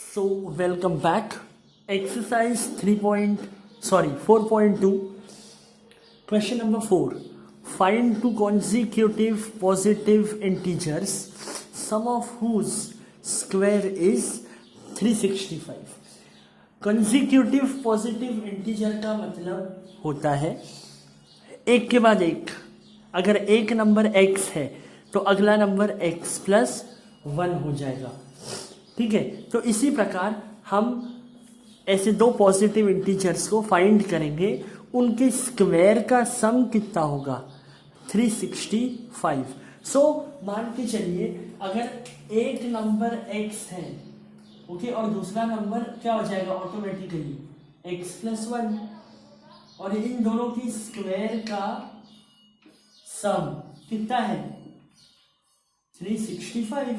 So welcome back. Exercise 4.2. Question number 4. Find two consecutive positive integers, sum of whose square is 365. Consecutive positive integer का मतलब होता है एक के बाद एक. अगर एक नंबर x है तो अगला नंबर x प्लस 1 हो जाएगा. ठीक है, तो इसी प्रकार हम ऐसे दो पॉजिटिव इंटीजर्स को फाइंड करेंगे, उनके स्क्वायर का सम कितना होगा 365. सो मान के चलिए अगर एक नंबर x है, ओके, और दूसरा नंबर क्या हो जाएगा ऑटोमेटिकली x प्लस 1, और इन दोनों की स्क्वायर का सम कितना है 365.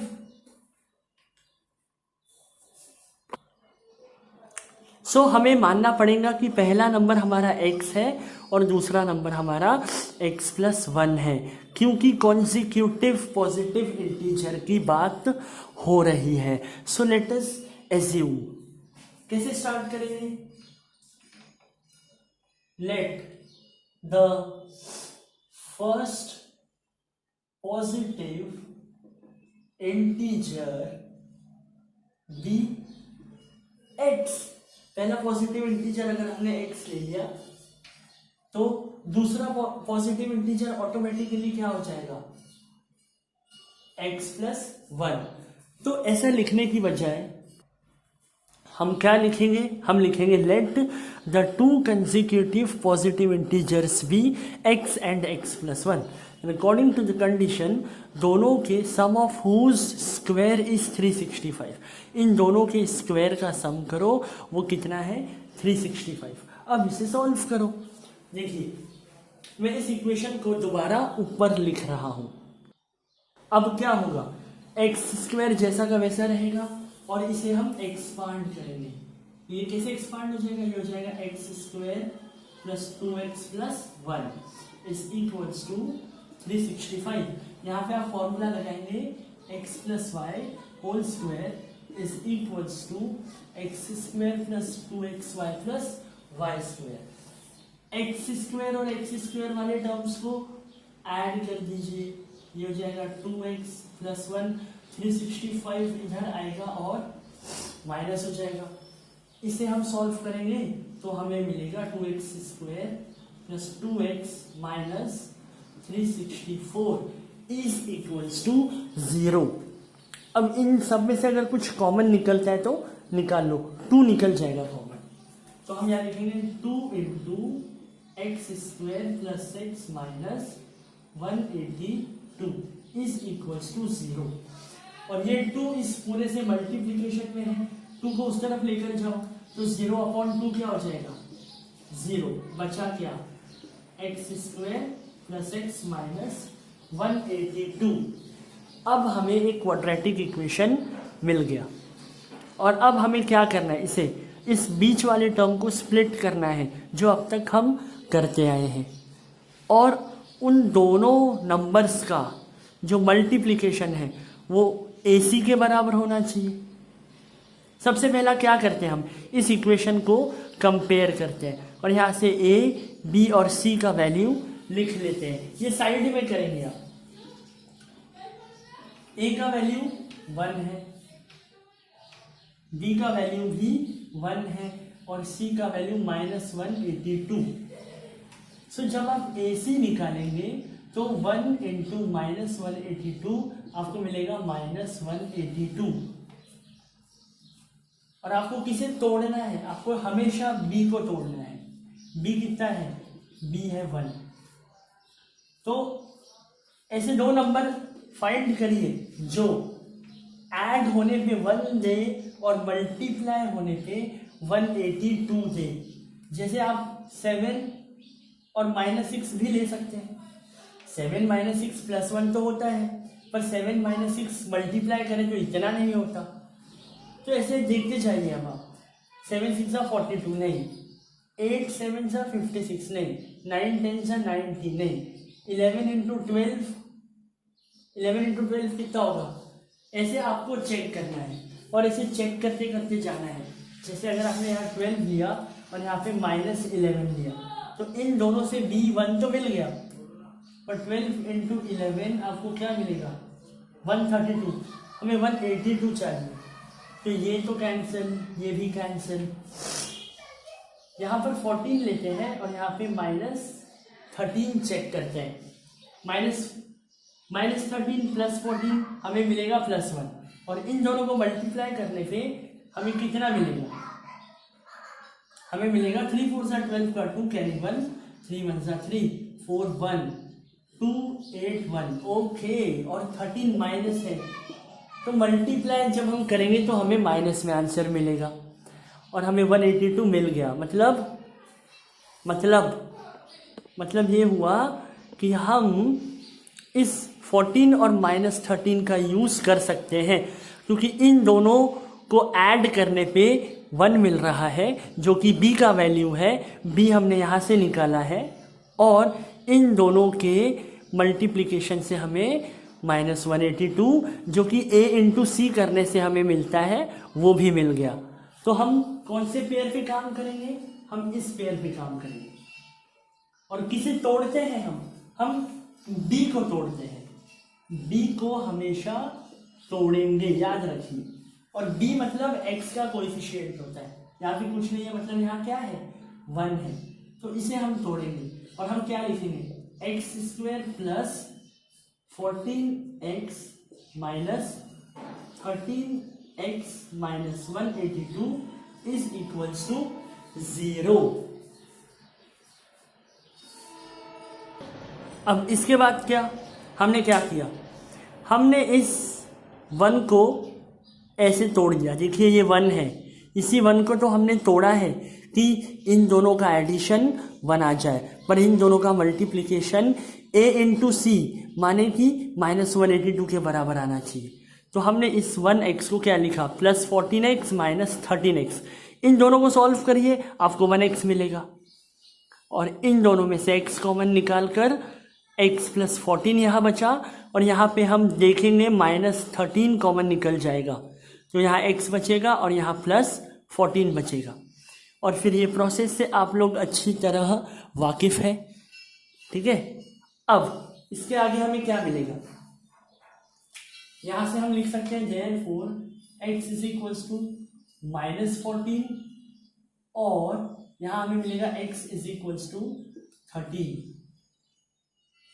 सो हमें मानना पड़ेगा कि पहला नंबर हमारा x है और दूसरा नंबर हमारा x प्लस 1 है, क्योंकि कॉन्जिक्यूटिव पॉजिटिव इंटीजर की बात हो रही है. So let us assume. कैसे स्टार्ट करेंगे? Let the first positive integer be x. पहला पॉजिटिव इंटीजर अगर हमने x ले लिया तो दूसरा पॉजिटिव इंटीजर ऑटोमेटिकली क्या हो जाएगा x प्लस 1. तो ऐसा लिखने की बजाय हम क्या लिखेंगे? हम लिखेंगे let the two consecutive positive integers be x and x plus 1. According to the condition दोनों के sum of whose square is 365. इन दोनों के स्क्वायर का सम करो, वो कितना है 365. अब इसे सॉल्व करो. देखिए मैं इस इक्वेशन को दोबारा ऊपर लिख रहा हूं. अब क्या होगा, एक्स स्क्वायर जैसा का वैसा रहेगा और इसे हम एक्सपांड करेंगे. ये कैसे एक्सपांड हो जाएगा? ये हो जाएगा x square plus 2x plus 1 is equals to 365. यहाँ पे आप फॉर्मूला लगाएंगे x plus y whole square is equals to x square plus 2xy plus y square. X square और एक्स स्क्वायर वाले टर्म्स को ऐड कर दीजिए, ये हो जाएगा 2x प्लस 1. 365 इधर आएगा और माइनस हो जाएगा. इसे हम सॉल्व करेंगे तो हमें मिलेगा 2x square plus 2x minus 364 is equals to 0. अब इन सब में से अगर कुछ कॉमन निकलता है तो निकाल लो. 2 निकल जाएगा कॉमन, तो हम यहाँ लिखेंगे 2 into x square plus 6 minus 182 is equals to 0. और ये 2 इस पूरे से मल्टीप्लीकेशन में है, 2 को उस तरफ लेकर जाओ तो 0/2 क्या हो जाएगा 0. बचा क्या x square plus x minus 182. अब हमें एक क्वाड्रेटिक इक्वेशन मिल गया और अब हमें क्या करना है, इसे इस बीच वाले टर्म को स्प्लिट करना है जो अब तक हम करते आए हैं, और उन दोनों नंबर्स का जो मल्टीप्लिकेशन है वो AC के बराबर होना चाहिए. सबसे पहला क्या करते हैं, हम इस इक्वेशन को कंपेयर करते हैं और यहाँ से A, B और C का वैल्यू लिख लेते हैं. ये साइड में करेंगे आप. A का वैल्यू 1 है, B का वैल्यू भी 1 है और C का वैल्यू -182. सो जब आप AC निकालेंगे तो 1 इंटू -182 आपको मिलेगा -182. और आपको किसे तोड़ना है? आपको हमेशा B को तोड़ना है. B कितना है? B है 1. तो ऐसे दो नंबर फाइंड करिए जो ऐड होने पे 1 दे और मल्टीप्लाई होने पे 182 दे. जैसे आप 7 और -6 भी ले सकते हैं. 7 - 6 प्लस 1 तो होता है, पर 7 - 6 मल्टीप्लाई करें तो इतना नहीं होता. तो ऐसे देखते जाइए. अब आप 7 6 42 नहीं, 8 7 56 नहीं, 9 10 90 नहीं, 11 इंटू 12 कितना होगा? ऐसे आपको चेक करना है. और इसे चेक करते करते जाना है। जैसे अगर आपने यहाँ 12 लिया और यहाँ पे -11 लिया, तो इन दोनों से B1 तो मिल गया, पर 12 इंटू 11 आपको क्या मिलेगा 132, हमें 182 चाहिए, तो ये तो कैंसिल, ये भी कैंसिल। यहाँ पर 14 लेते हैं और यहाँ पे -13 चेक करते हैं, -13 प्लस 14 हमें मिलेगा +1, और इन दोनों को मल्टीप्लाई करने पे हमें कितना मिलेगा, हमें मिलेगा 3 4 12 का 2 कैरी 1, 3 1 3 4 1 2 8 1, ओके। और 13 माइनस है, तो मल्टीप्लाई जब हम करेंगे तो हमें माइनस में आंसर मिलेगा, और हमें 182 मिल गया। मतलब ये हुआ कि हम इस 14 और -13 का यूज़ कर सकते हैं, क्योंकि इन दोनों को ऐड करने पे 1 मिल रहा है, जो कि b का वैल्यू है, b हमने यहाँ से निकाला है, और इन दोनों के मल्टीप्लिकेशन से हमें -182, जो कि a इंटू सी करने से हमें मिलता है, वो भी मिल गया। तो हम कौन से पेयर पे काम करेंगे, हम इस पेयर पे काम करेंगे। और किसे तोड़ते हैं हम b को तोड़ते हैं, b को हमेशा तोड़ेंगे, याद रखिए। और b मतलब x का कोएफिशिएंट होता है, यहाँ पे कुछ नहीं है, मतलब यहाँ क्या है 1 है, तो इसे हम तोड़ेंगे और हम क्या लिखेंगे x² plus 14x minus 13x minus 182 is equals to 0। अब इसके बाद क्या हमने क्या किया, हमने इस 1 को ऐसे तोड़ दिया। देखिए ये 1 है, इसी 1 को तो हमने तोड़ा है कि इन दोनों का एडिशन 1 आ जाए, पर इन दोनों का मल्टीप्लिकेशन a इंटू सी माने कि -182 के बराबर आना चाहिए। तो हमने इस 1x को क्या लिखा +14x माइनस 13x। इन दोनों को सॉल्व करिए, आपको 1x मिलेगा, और इन दोनों में से x कॉमन निकाल कर x प्लस 14 यहाँ बचा, और यहाँ पे हम देखेंगे -13 कॉमन निकल जाएगा, तो यहाँ x बचेगा और यहाँ +14 बचेगा। और फिर ये प्रोसेस से आप लोग अच्छी तरह वाकिफ़ है, ठीक है। अब इसके आगे हमें क्या मिलेगा, यहाँ से हम लिख सकते हैं therefore x is equals to -14, और यहाँ हमें मिलेगा x इज इक्वल्स टू 13,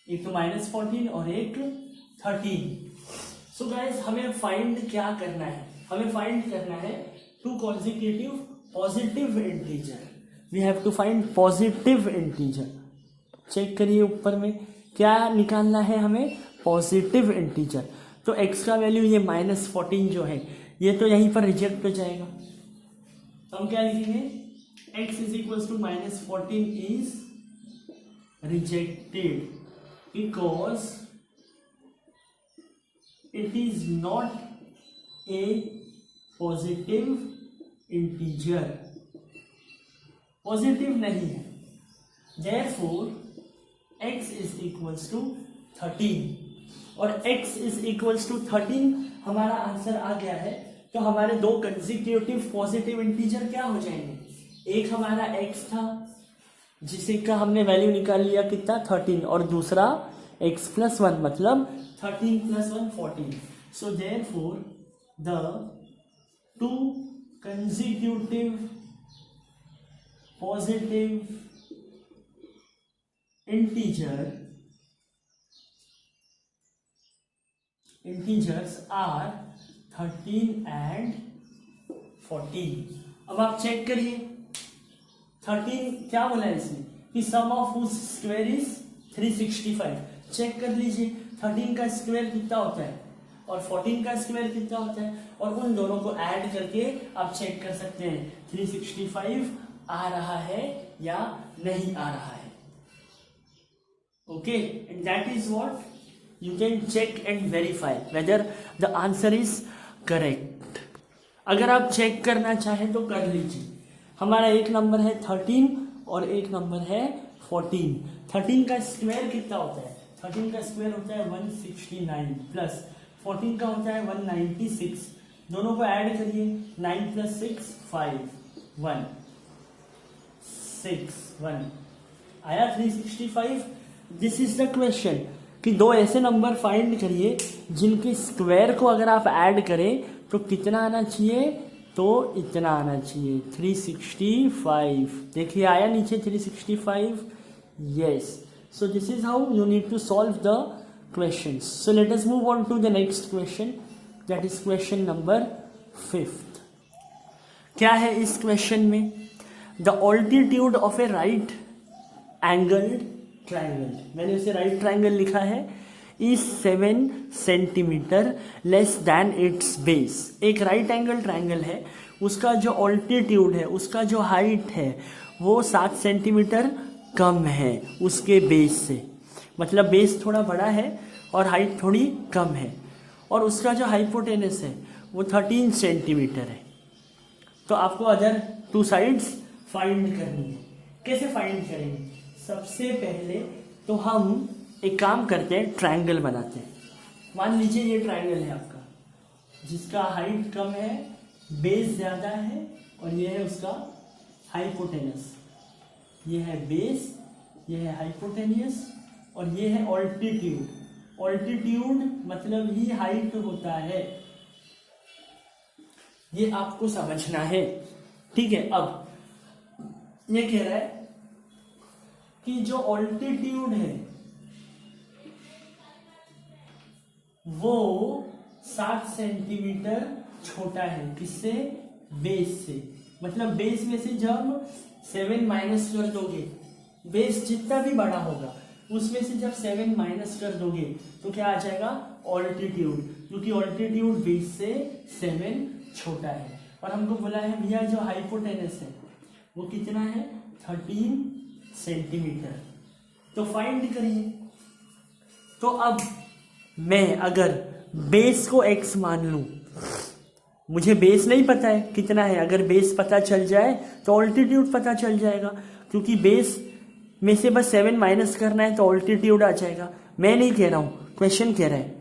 एक तो -14 और एक 13। सो गाइस हमें फाइंड क्या करना है, हमें फाइंड करना है 2 consecutive positive integer. We have to find positive integer. Check करिए ऊपर में क्या निकालना है हमें, पॉजिटिव इंटीजर। तो x का वैल्यू ये -14 जो है, ये तो यहीं पर रिजेक्ट हो जाएगा, तो हम क्या लिखेंगे x is equals to -14 is rejected because it is not a positive integer, पॉजिटिव नहीं है। therefore x is equals to 13, और x is equals to 13 हमारा आंसर आ गया है। तो हमारे 2 कंसेक्यूटिव पॉजिटिव इंटीजर क्या हो जाएंगे, एक हमारा x था जिसे का हमने वैल्यू निकाल लिया कितना 13, और दूसरा x प्लस 1 मतलब 13 plus 1 14। So therefore the 2 consecutive positive integers are 13 and 14। अब आप चेक करिए 13 क्या बोला है इसमें कि sum of whose square is 365। Check कर लीजिए 13 का स्क्वायर कितना होता है और 14 का स्क्वायर कितना होता है, और उन दोनों को ऐड करके आप चेक कर सकते हैं 365 आ रहा है या नहीं आ रहा है। Okay, and that is what you can check and verify whether the answer is correct. अगर आप चेक करना चाहें तो कर लीजिए। हमारा एक नंबर है 13 और एक नंबर है 14। 13 का स्क्वायर कितना होता है, 13 का स्क्वायर होता है 169 प्लस 14 का होता है 196 दोनों को ऐड करिए, 9 + 6 5 1 6 1 आया 365। दिस इज द क्वेश्चन कि दो ऐसे नंबर फाइंड करिए जिनके स्क्वायर को अगर आप ऐड करें तो कितना आना चाहिए, तो इतना आना चाहिए 365। देखिए आया नीचे 365, yes. So this is how you need to solve the question. So let us move on to the next question, that is question number 5। क्या है इस क्वेश्चन में? The altitude of a right angled triangle, मैंने उसे right triangle लिखा है, is 7 centimetre less than its base. एक right angle triangle है, उसका जो ऑल्टीट्यूड है, उसका जो हाइट है वो 7 सेंटीमीटर कम है उसके बेस से, मतलब बेस थोड़ा बड़ा है और हाइट थोड़ी कम है, और उसका जो हाइपोटेनस है वो 13 सेंटीमीटर है। तो आपको अदर टू साइड्स फाइंड करनी है। कैसे फाइंड करेंगे? सबसे पहले तो हम एक काम करते हैं, ट्रायंगल बनाते हैं। मान लीजिए ये ट्रायंगल है आपका, जिसका हाइट कम है, बेस ज़्यादा है, और ये है उसका हाइपोटेनस। ये है बेस, ये है हाइपोटेनियस, और ये है ऑल्टीट्यूड। ऑल्टीट्यूड मतलब ही हाइट होता है, ये आपको समझना है, ठीक है। अब ये कह रहा है कि जो ऑल्टीट्यूड है वो 7 सेंटीमीटर छोटा है, किससे? बेस से। मतलब बेस में से जब 7 माइनस कर दोगे, बेस जितना भी बड़ा होगा उसमें से जब 7 माइनस कर दोगे तो क्या आ जाएगा? ऑल्टीट्यूड, क्योंकि ऑल्टीट्यूड बेस से 7 छोटा है। और हमको बोला है भैया जो हाइपोटेनस है वो कितना है? 13 सेंटीमीटर। तो फाइंड करिए। तो अब मैं अगर बेस को x मान लूं, मुझे बेस नहीं पता है कितना है, अगर बेस पता चल जाए तो ऑल्टीट्यूड पता चल जाएगा, क्योंकि बेस में से बस 7 माइनस करना है तो ऑल्टीट्यूड आ जाएगा। मैं नहीं कह रहा हूं, क्वेश्चन कह रहा है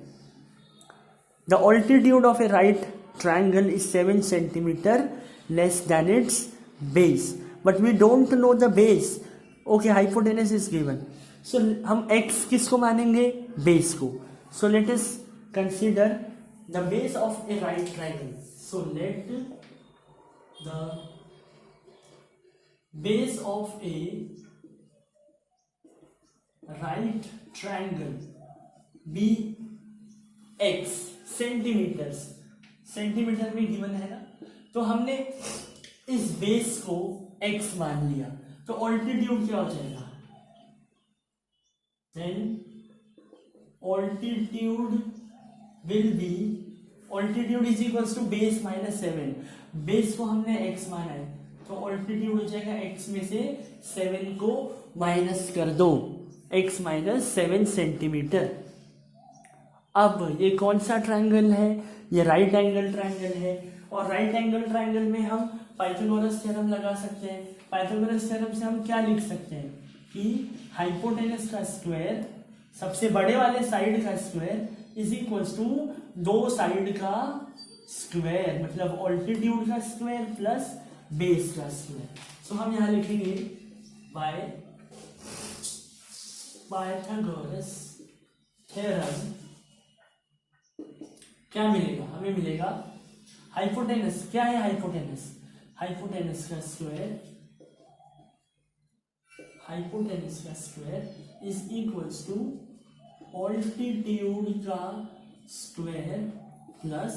the altitude of a right triangle is 7 centimetre less than its base, but we don't know the base. Okay, hypotenuse is given, so हम x किसको मानेंगे? बेस को। So let us consider the base of a right triangle. So let the base of a right triangle be x centimetres. Centimetre में given है ना, तो हमने इस बेस को x मान लिया, तो ऑल्टीट्यूड क्या हो जाएगा? Then altitude will be, altitude is equals to base minus 7। Base को हमने x माना है तो ऑल्टीट्यूड हो जाएगा x में से 7 को माइनस कर दो, x माइनस 7 सेंटीमीटर। अब ये कौन सा ट्रायंगल है? ये राइट एंगल ट्रायंगल है, और राइट एंगल ट्रायंगल में हम पाइथागोरस थ्योरम लगा सकते हैं। पाइथागोरस थ्योरम से हम क्या लिख सकते हैं कि हाइपोटेनस का स्क्वायर, सबसे बड़े वाले साइड का स्क्वायर, इज इक्वल्स टू दो साइड का स्क्वायर, मतलब ऑल्टीट्यूड का स्क्वायर प्लस बेस का स्क्वायर। सो हम यहां लिखेंगे बाय पाइथागोरस थ्योरम क्या मिलेगा? हमें मिलेगा हाइपोटेनस। क्या है हाइपोटेनस? हाइपोटेनस का स्क्वायर, हाइपोटेनस का square is equals to altitude का स्क्वायर प्लस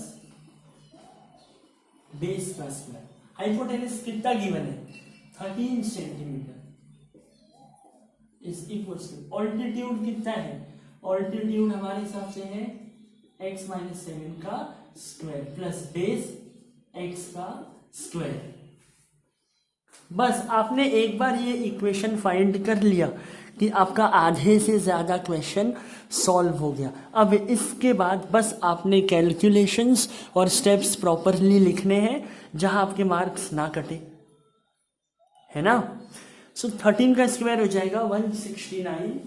बेस का स्क्वायर। हाइपोटेनस कितना गिवन है? 13 centimetre is equals to altitude कितना है? ऑल्टीट्यूड हमारे हिसाब से है x माइनस 7 का स्क्वायर प्लस बेस x का स्क्वायर। बस आपने एक बार ये इक्वेशन फाइंड कर लिया कि आपका आधे से ज्यादा क्वेश्चन सॉल्व हो गया। अब इसके बाद बस आपने कैलकुलेशंस और स्टेप्स प्रॉपरली लिखने हैं जहां आपके मार्क्स ना कटे, है ना। सो 13 का स्क्वायर हो जाएगा 169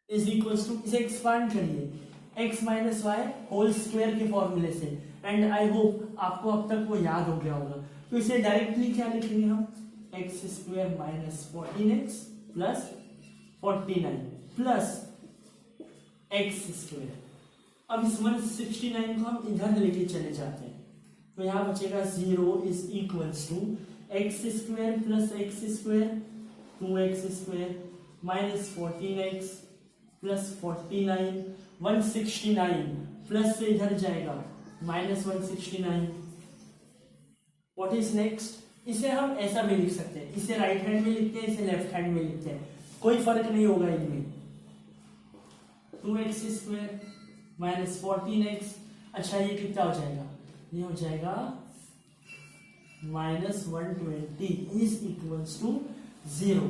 इज इक्वल टू, इसे एक्सपांड करिए, x minus y whole square के फॉर्मूले से, एंड आई होप आपको अब तक वो याद हो गया होगा। तो इसे डायरेक्टली क्या लिखेंगे हम, x square minus 14x plus 49 plus x square. अब इस 169 को हम इधर लेके चले जाते हैं, तो यहाँ बचेगा 0 is equals to x square plus x square 2x square minus 14x plus 49 169 plus से इधर जाएगा माइनस 169। What is next? इसे हम ऐसा भी लिख सकते हैं, इसे राइट हैंड में लिखते हैं, इसे लेफ्ट हैंड में लिखते हैं, कोई फर्क नहीं होगा इनमें। 2x स्क्वायर माइनस 14x, अच्छा ये कितना हो जाएगा, ये हो जाएगा minus 120 is equals to 0।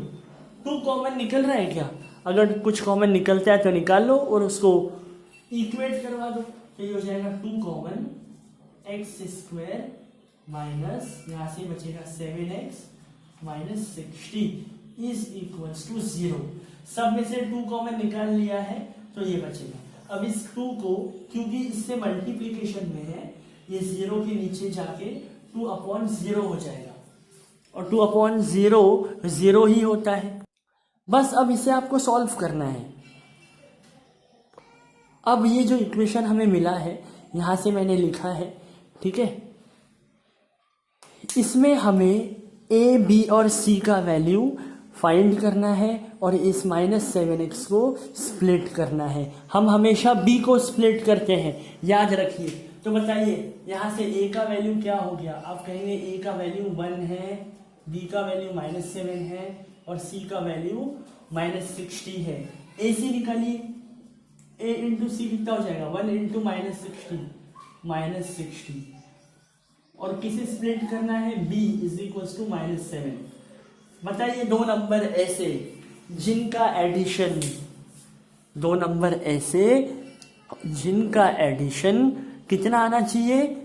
2 common निकल रहा है क्या? अगर कुछ कॉमन निकलता है तो निकाल लो और उसको इक्वेट करवा दो, तो ये हो जाएगा 2 कॉमन एक्स स्क्वायर माइनस यहाँ से बचेगा 7x minus 60 is equals to 0। सब में से 2 कॉमन निकाल लिया है तो ये बचेगा। अब इस 2 को, क्योंकि इससे मल्टीप्लीकेशन में है, ये 0 के नीचे जाके 2/0 हो जाएगा, और 2/0 0 ही होता है। बस अब इसे आपको सॉल्व करना है। अब ये जो इक्वेशन हमें मिला है यहां से मैंने लिखा है, ठीक है, इसमें हमें ए बी और सी का वैल्यू फाइंड करना है और इस -7x को स्प्लिट करना है। हम हमेशा b को स्प्लिट करते हैं, याद रखिए। तो बताइए यहाँ से a का वैल्यू क्या हो गया? आप कहेंगे a का वैल्यू 1 है, b का वैल्यू -7 है और c का वैल्यू -60 है। ac निकालिए, a इंटू सी कितना हो जाएगा? 1 इंटू -60 और किसे स्प्लिट करना है? b is equal to -7। बताइए 2 नंबर ऐसे जिनका एडिशन, 2 नंबर ऐसे जिनका एडिशन कितना आना चाहिए?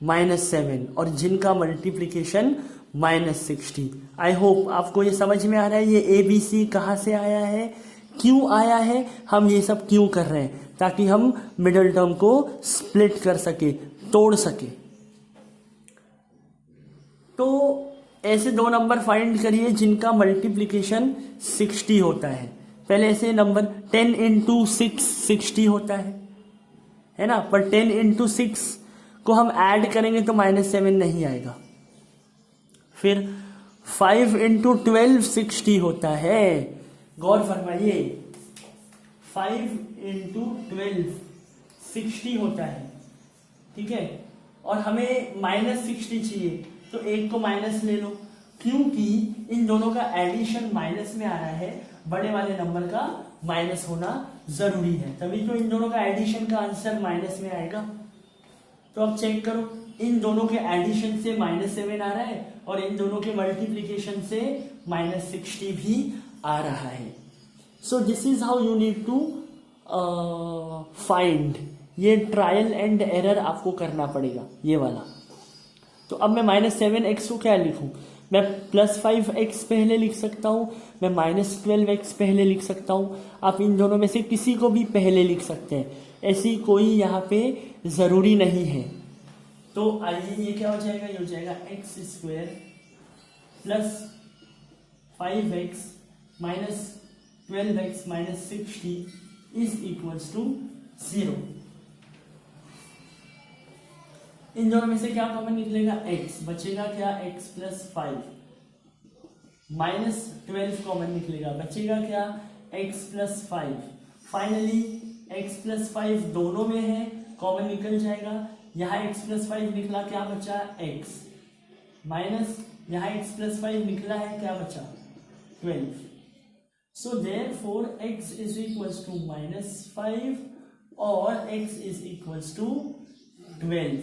-7 और जिनका मल्टीप्लिकेशन -60। आई होप आपको ये समझ में आ रहा है ये ए बी सी कहाँ से आया है, क्यों आया है, हम ये सब क्यों कर रहे हैं, ताकि हम मिडिल टर्म को स्प्लिट कर सके, तोड़ सके। तो ऐसे 2 नंबर फाइंड करिए जिनका मल्टीप्लिकेशन 60 होता है। पहले ऐसे नंबर 10 इंटू 6 60 होता है ना, पर 10 इंटू 6 को हम ऐड करेंगे तो -7 नहीं आएगा। फिर 5 इंटू 12 60 होता है, गौर फरमाइए, 5 इंटू 12 60 होता है, ठीक है, और हमें -60 चाहिए, तो एक को माइनस ले लो, क्योंकि इन दोनों का एडिशन माइनस में आ रहा है, बड़े वाले नंबर का माइनस होना जरूरी है, तभी तो इन दोनों का एडिशन का आंसर माइनस में आएगा। तो अब चेक करो, इन दोनों के एडिशन से -7 आ रहा है और इन दोनों के मल्टीप्लीकेशन से -60 भी आ रहा है। So this is how you need to find. ये ट्रायल एंड एरर आपको करना पड़ेगा, ये वाला। तो अब मैं -7x को क्या लिखूं? मैं +5x पहले लिख सकता हूं, मैं -12x पहले लिख सकता हूं, आप इन दोनों में से किसी को भी पहले लिख सकते हैं, ऐसी कोई यहाँ पे जरूरी नहीं है। तो आइए ये क्या हो जाएगा, ये हो जाएगा x² plus 5x minus 12x minus 60 is equals to 0। इन दोनों में से क्या कॉमन निकलेगा? x बचेगा क्या? x प्लस 5 माइनस 12 कॉमन निकलेगा, बचेगा क्या? x plus 5। Finally x plus 5 दोनों में है, कॉमन निकल जाएगा। यहाँ x प्लस 5 निकला, क्या बचा? x माइनस यहाँ x प्लस 5 निकला है, क्या बचा? 12। So therefore x is equals to -5 और x is equals to 12।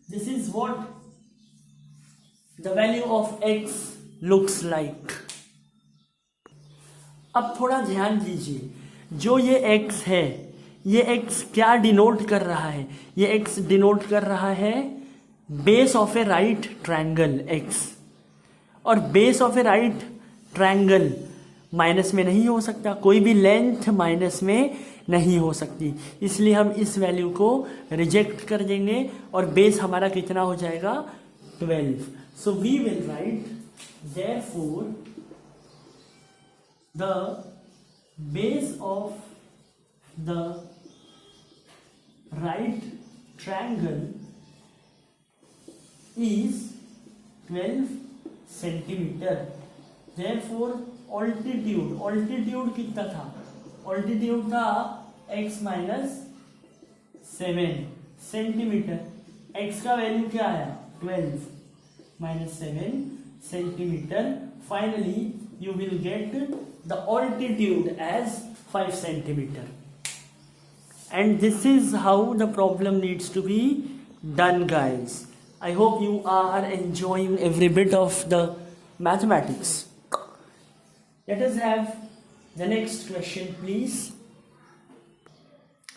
This is what the value of x looks like. अब थोड़ा ध्यान दीजिए, जो ये x है, ये x क्या डिनोट कर रहा है? ये x डिनोट कर रहा है base of a right triangle x, और base of a right triangle minus में नहीं हो सकता, कोई भी लेंथ माइनस में नहीं हो सकती, इसलिए हम इस वैल्यू को रिजेक्ट कर देंगे और बेस हमारा कितना हो जाएगा 12. So we will write therefore the base of the right triangle is 12 centimetre. Therefore altitude कितना था? Altitude था x माइनस 7 सेंटीमीटर. x का वैल्यू क्या आया? 12 minus 7 centimetre. Finally you will get the altitude as 5 centimeter. And this is how the problem needs to be done, guys. I hope you are enjoying every bit of the mathematics. Let us have the next question, please.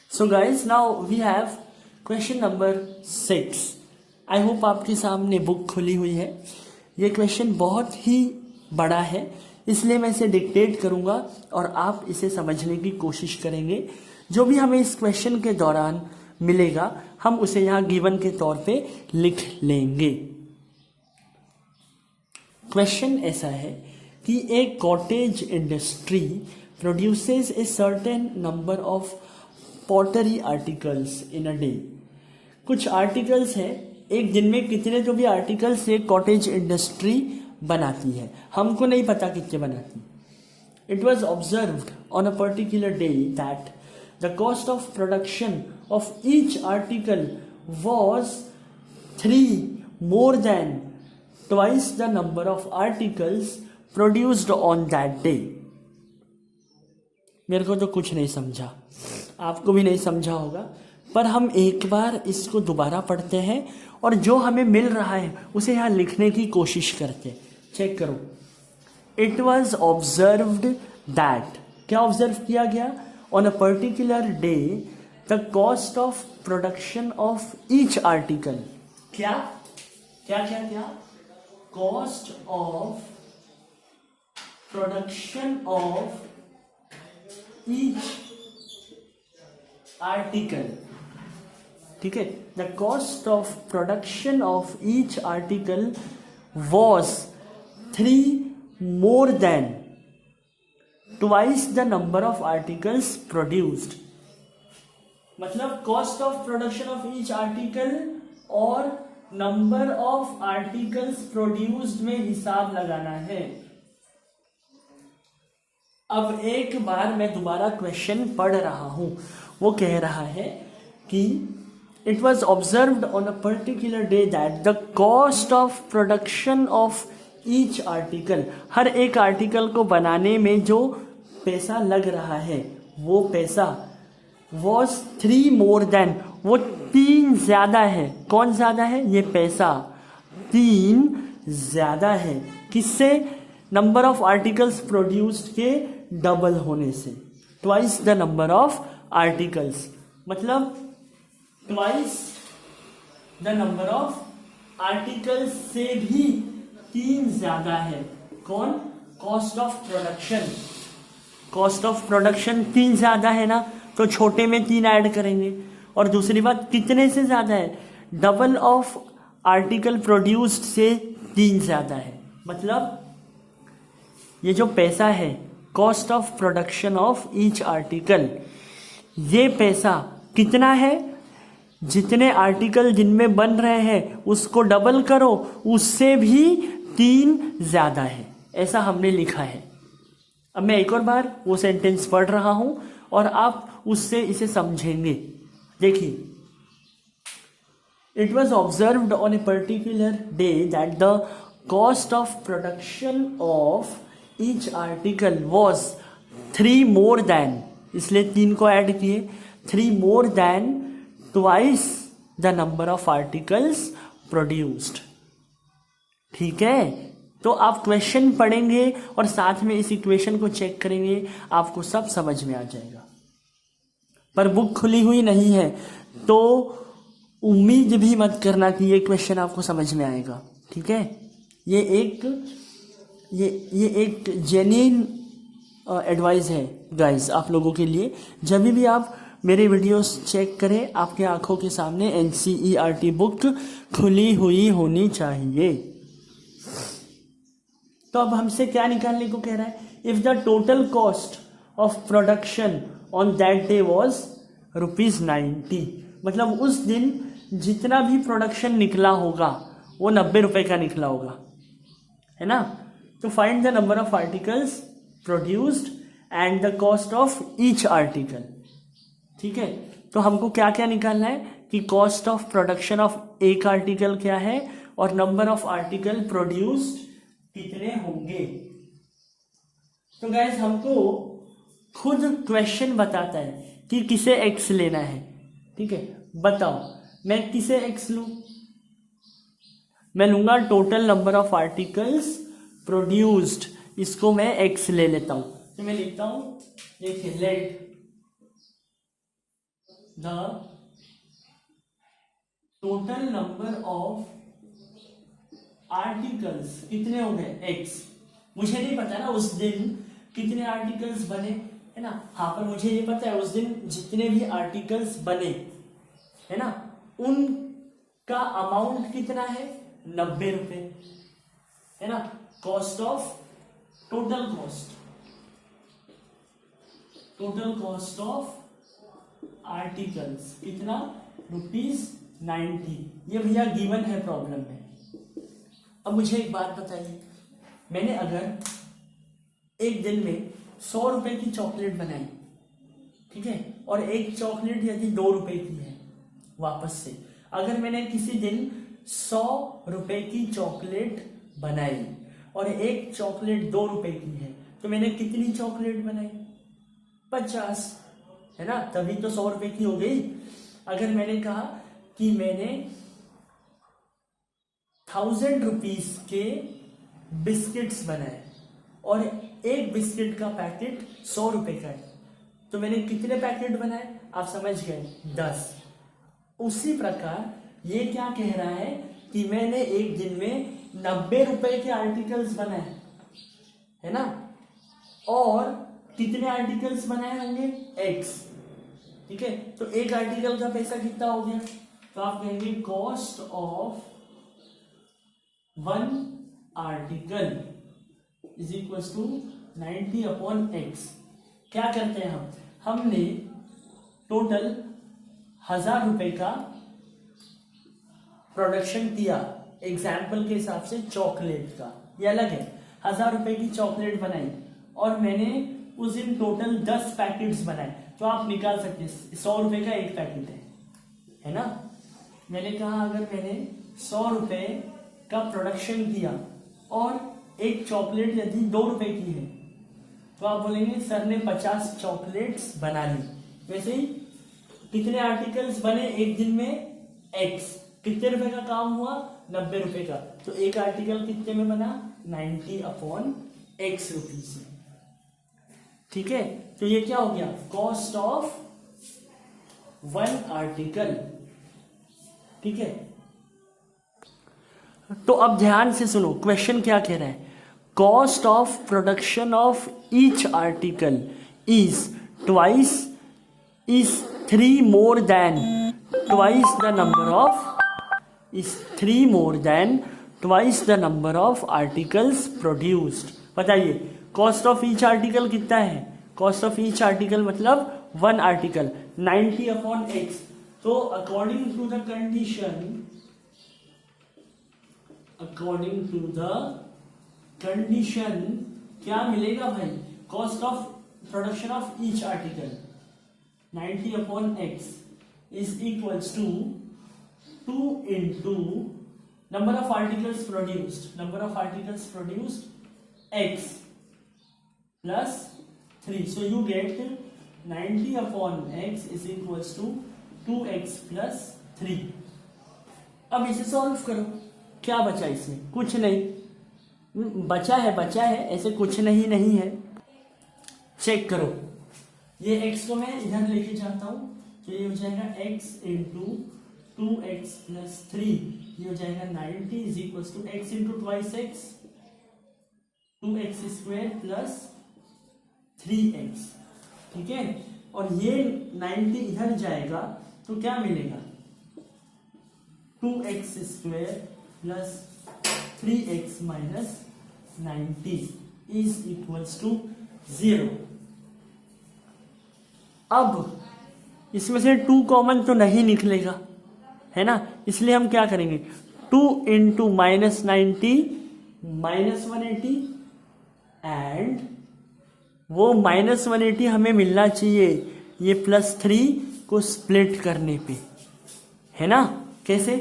So guys, now we have question number 6. I hope आपके सामने book खुली हुई है. ये question बहुत ही बड़ा है, इसलिए मैं इसे डिक्टेट करूंगा और आप इसे समझने की कोशिश करेंगे. जो भी हमें इस क्वेश्चन के दौरान मिलेगा हम उसे यहाँ गिवन के तौर पे लिख लेंगे. क्वेश्चन ऐसा है कि एक cottage industry produces a certain number of pottery articles in a day. कुछ आर्टिकल्स हैं, एक दिन में कितने जो भी आर्टिकल्स एक कॉटेज इंडस्ट्री बनाती है, हमको नहीं पता कितने बनाती. It was observed on a particular day that the cost of production of each article was 3 more than twice the number of articles produced on that day. मेरे को तो कुछ नहीं समझा, आपको भी नहीं समझा होगा, पर हम एक बार इसको दोबारा पढ़ते हैं और जो हमें मिल रहा है उसे यहाँ लिखने की कोशिश करते हैं. चेक करो. इट वॉज ऑब्जर्व्ड दैट, क्या ऑब्जर्व किया गया? On a particular day, the cost of production of each article. क्या? Cost of production of each article. ठीक है? The cost of production of each article was 3 more than twice the number of articles produced. मतलब cost of production of each article और number of articles produced में हिसाब लगाना है. अब एक बार मैं दोबारा क्वेश्चन पढ़ रहा हूं. वो कह रहा है कि it was observed on a particular day that the cost of production of each article, हर एक आर्टिकल को बनाने में जो पैसा लग रहा है वो पैसा was 3 more than, वो 3 ज्यादा है. कौन ज्यादा है? ये पैसा 3 ज्यादा है. किससे? नंबर ऑफ आर्टिकल्स प्रोड्यूस्ड के डबल होने से. Twice the number of articles, मतलब twice the number of articles से भी 3 ज्यादा है. कौन? Cost of production. Cost of production 3 ज्यादा है ना, तो छोटे में 3 ऐड करेंगे. और दूसरी बात, कितने से ज्यादा है? डबल ऑफ आर्टिकल प्रोड्यूस्ड से 3 ज्यादा है. मतलब ये जो पैसा है cost of production of each article, ये पैसा कितना है? जितने आर्टिकल जिनमें बन रहे हैं उसको डबल करो, उससे भी 3 ज्यादा है. ऐसा हमने लिखा है. अब मैं एक और बार वो सेंटेंस पढ़ रहा हूं और आप उससे इसे समझेंगे. देखिए, it was observed on a particular day that the cost of production of each article was 3 more than, इसलिए 3 को ऐड किए, 3 more than twice the number of articles produced. ठीक है? तो आप क्वेश्चन पढ़ेंगे और साथ में इस इक्वेशन को चेक करेंगे, आपको सब समझ में आ जाएगा. पर बुक खुली हुई नहीं है तो उम्मीद भी मत करना कि ये क्वेश्चन आपको समझ में आएगा. ठीक है? ये एक जेन्युइन एडवाइस है गाइस आप लोगों के लिए, जब भी आप मेरे वीडियोस चेक करें आपके आंखों के सामने एनसीईआरटी बुक खुली हुई होनी चाहिए। तो अब हमसे क्या निकालने को कह रहा है, if the total cost of production on that day was ₹90, मतलब उस दिन जितना भी प्रोडक्शन निकला होगा वो 90 रुपए का निकला होगा, है ना। तो find the number of articles produced and the cost of each article. ठीक है, तो हमको क्या क्या निकालना है कि कॉस्ट ऑफ प्रोडक्शन ऑफ एक आर्टिकल क्या है और नंबर ऑफ आर्टिकल प्रोड्यूस्ड कितने होंगे। तो गाइस हमको खुद क्वेश्चन बताता है कि किसे एक्स लेना है। ठीक है, बताओ मैं किसे एक्स लूं। मैं लूंगा total number of articles produced, इसको मैं एक्स ले लेता हूं। तो मैं लिखता हूं, देखिए let the total number of articles कितने हो गए एक्स। मुझे नहीं पता ना उस दिन कितने आर्टिकल्स बने, है ना। हाँ, पर मुझे ये पता है उस दिन जितने भी आर्टिकल्स बने, है ना, उनका अमाउंट कितना है, 90 रुपए, है ना। Cost of total cost of articles कितना, ₹90। ये भैया गिवन है प्रॉब्लम में। अब मुझे एक बात बताइए, मैंने अगर एक दिन में 100 रुपए की चॉकलेट बनाई, ठीक है, और एक चॉकलेट यदि 2 रुपए की है वापस से, अगर मैंने किसी दिन 100 रुपए की चॉकलेट बनाई और एक चॉकलेट 2 रुपए की है, तो मैंने कितनी चॉकलेट बनाई, 50, है ना, तभी तो 100 रुपए की हो गई। अगर मैंने कहा कि मैंने 1000 रुपीज के बिस्किट्स बनाए और एक बिस्किट का पैकेट 100 रुपए का है, तो मैंने कितने पैकेट बनाए, आप समझ गए, 10। उसी प्रकार ये क्या कह रहा है कि मैंने एक दिन में 90 रुपए के आर्टिकल्स बनाए, है ना, और कितने आर्टिकल्स बनाए होंगे, एक्स। ठीक है, तो एक आर्टिकल का पैसा कितना हो गया, तो आप कहेंगे cost of 1 article is equal to 90/x। क्या करते हैं हमने टोटल 1000 रुपए का प्रोडक्शन किया, एग्जाम्पल के हिसाब से चॉकलेट का, ये अलग है। 1000 रुपए की चॉकलेट बनाई और मैंने उस दिन टोटल 10 पैकेट्स बनाए, तो आप निकाल सकते हैं 100 रुपए का एक पैकेट है ना। मैंने कहा अगर मैंने 100 रुपए का प्रोडक्शन किया और एक चॉकलेट यदि 2 रुपए की है, तो आप बोलेंगे सर ने 50 चॉकलेट्स बना ली। वैसे ही कितने आर्टिकल्स बने एक दिन में, एक्स। कितने रुपए का काम हुआ, 90 रुपए का, तो एक आर्टिकल कितने में बना, 90/x रुपीज में। ठीक है, तो ये क्या हो गया, कॉस्ट ऑफ 1 आर्टिकल। ठीक है, तो अब ध्यान से सुनो क्वेश्चन क्या कह रहा है, cost of production of each article is twice is 3 more than twice the number of articles produced। बताइए कॉस्ट ऑफ ईच आर्टिकल कितना है, कॉस्ट ऑफ ईच आर्टिकल मतलब 1 आर्टिकल 90/x। तो अकॉर्डिंग टू द कंडीशन क्या मिलेगा भाई, cost of production of each article 90/x is equals to 2 into number of articles produced x plus 3, so you get 90/x is equals to 2x plus 3। अब इसे solve करो, क्या बचा इसमें, कुछ नहीं बचा है, ऐसे कुछ नहीं है। चेक करो, ये x को मैं इधर लेके जाता हूं, तो ये हो जाएगा x इंटू 2x प्लस 3, ये हो जाएगा 90 is equal to x into twice x 2x square plus 3x, ठीक है। और ये 90 इधर जाएगा तो क्या मिलेगा, 2x² plus 3x minus 90 is equals to 0। अब इसमें से 2 कॉमन तो नहीं निकलेगा, है ना, इसलिए हम क्या करेंगे, 2 इंटू माइनस 90 माइनस 180 एंड वो माइनस 180 हमें मिलना चाहिए ये प्लस 3 को स्प्लिट करने पे, है ना। कैसे,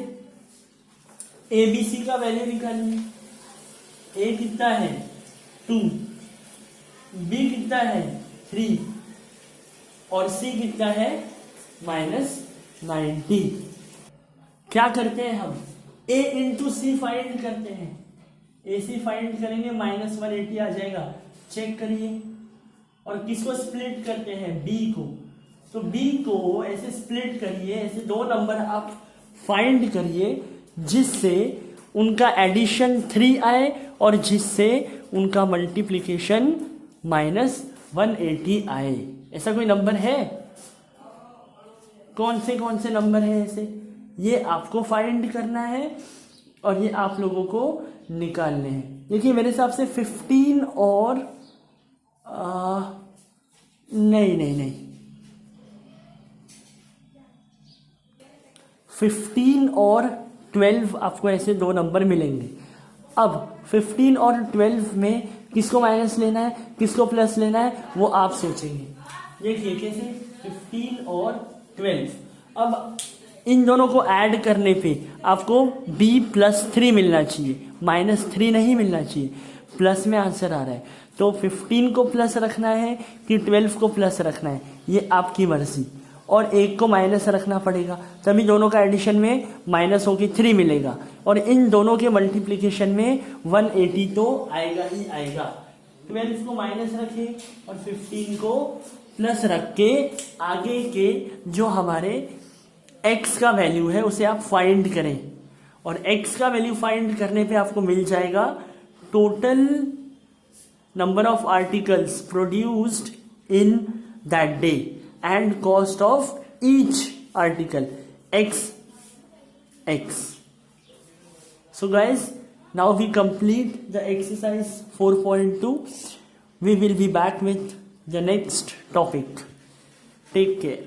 ए बी सी का वैल्यू निकालिए, ए कितना है 2, बी कितना है 3 और सी कितना है माइनस 90। क्या करते हैं हम, ए इंटू सी फाइंड करते हैं, ए सी फाइंड करेंगे माइनस 180 आ जाएगा, चेक करिए। और किसको स्प्लिट करते हैं, बी को, तो बी को ऐसे स्प्लिट करिए, ऐसे 2 नंबर आप फाइंड करिए जिससे उनका एडिशन 3 आए और जिससे उनका मल्टीप्लिकेशन माइनस 180 आए। ऐसा कोई नंबर है, कौन से नंबर है ऐसे, ये आपको फाइंड करना है और ये आप लोगों को निकालने हैं। देखिए मेरे हिसाब से 15 और नहीं 15 और 12 आपको ऐसे 2 नंबर मिलेंगे। अब 15 और 12 में किसको माइनस लेना है किसको प्लस लेना है वो आप सोचेंगे। देखिए कैसे, 15 और 12, अब इन दोनों को ऐड करने पे आपको b प्लस 3 मिलना चाहिए, माइनस 3 नहीं मिलना चाहिए, प्लस में आंसर आ रहा है। तो 15 को प्लस रखना है कि 12 को प्लस रखना है ये आपकी मर्जी, और 1 को माइनस रखना पड़ेगा, तभी दोनों का एडिशन में माइनस होके 3 मिलेगा और इन दोनों के मल्टीप्लिकेशन में 180 तो आएगा ही आएगा। 12 को माइनस रखें और 15 को प्लस रख के आगे के जो हमारे x का वैल्यू है उसे आप फाइंड करें, और x का वैल्यू फाइंड करने पे आपको मिल जाएगा total number of articles produced in that day and cost of each article x। So guys, now we complete the exercise 4.2. We will be back with the next topic. Take care.